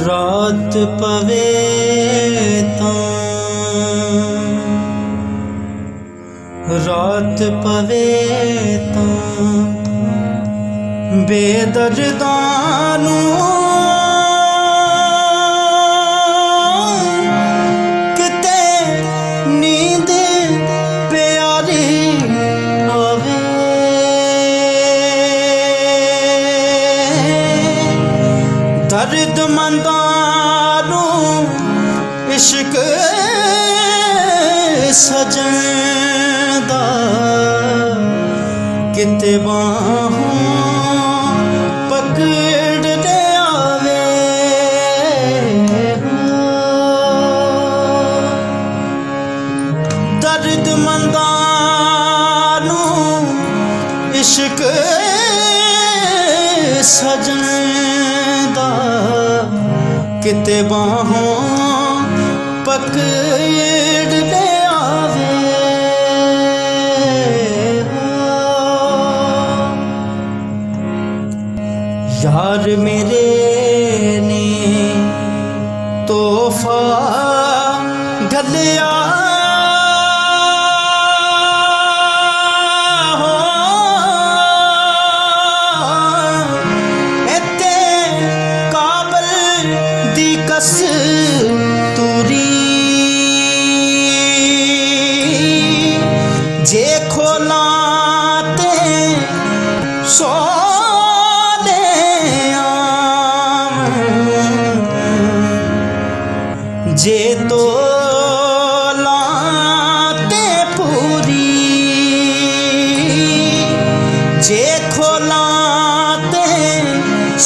रात पवे तो बेदर्दानू किते नींद प्यारी आवे दर्द मंदानू इश्क सजन दा किते बाहों पकड़ ले आवे दर्द मंदानू इश्क सजन दा किते बाहों पकड़ ले आवे यार मेरे ने तोहफा घलिया इत्ते काबल दी कस्तूरी जे खोला ते सो जे तो लाते पूरी जे खोलाते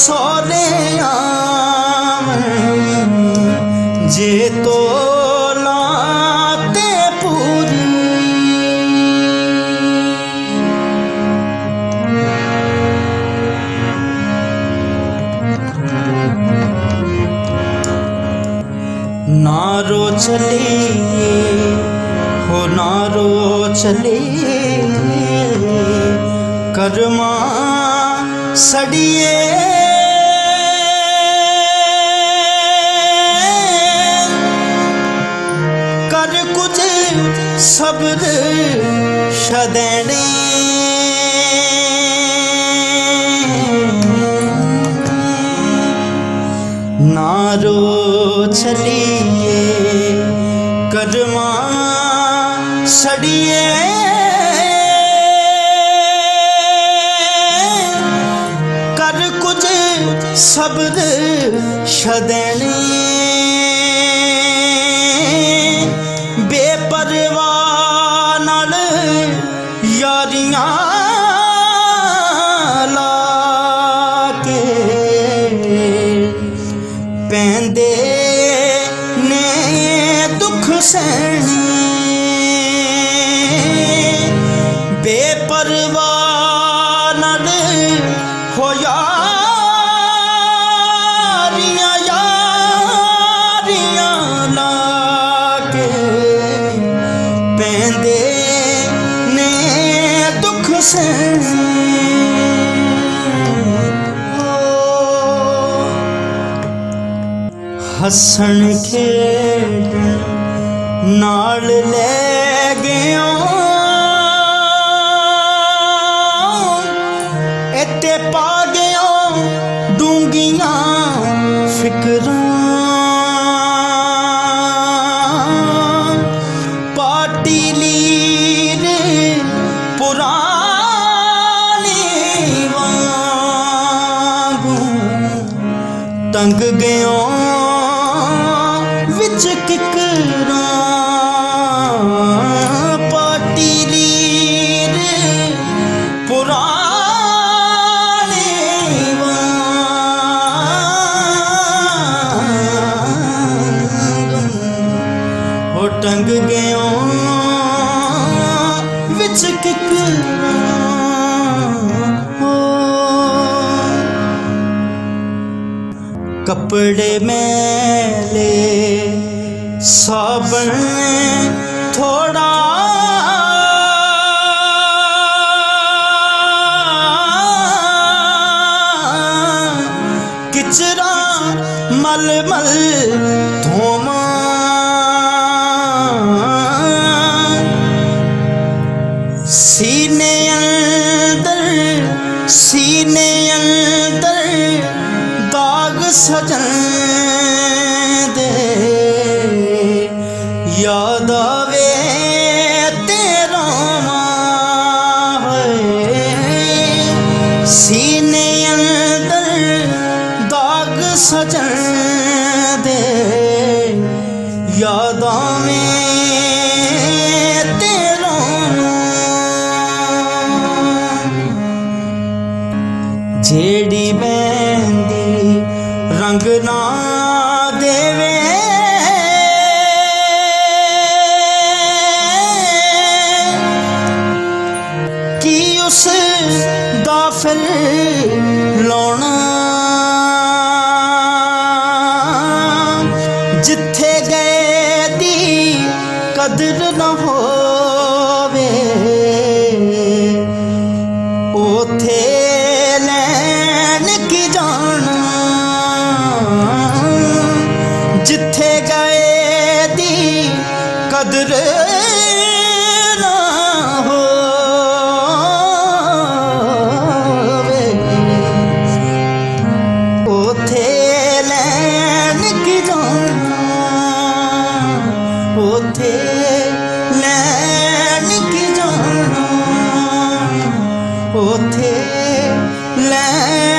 सोले आम जे तो लाते पूरी नारो चले हो नारो चले कर्मा सड़िए कर कुछ सब्र शदैने नारो चलिए कदमा सड़िए कर कुछ सब्र शदैने बेपरवाह नाल यारियां ला के पैंदे ने दुख सहने बेपरवाह नाल हो यारियां यारियां ला के पैंदे ने दुख सहने हसन खेडन नाल ले गया इत्ते पा गया डूंगियां फिकरां पाटी लीर पुरानी वांगू तंग गया विच किकरां पाटी लीर पुरानी वांगू हो टंग गया विच किकरां कपड़े मैले साबन थोड़ा किचरा मल मल धोमा सीने अंदर दाग सजन दे याद आवे तेरा सीने अंदर दाग सजन दे याद आवे तेरा जेड़ी मेहंदी रंग ना देवे कि उस दा फिर लाउणा जिथे गए दी कदर न होवे ओथे जिथे गए दी कदर ना होवे ओथे लैन की जाना ओथे लैन की जाना ओथे लैन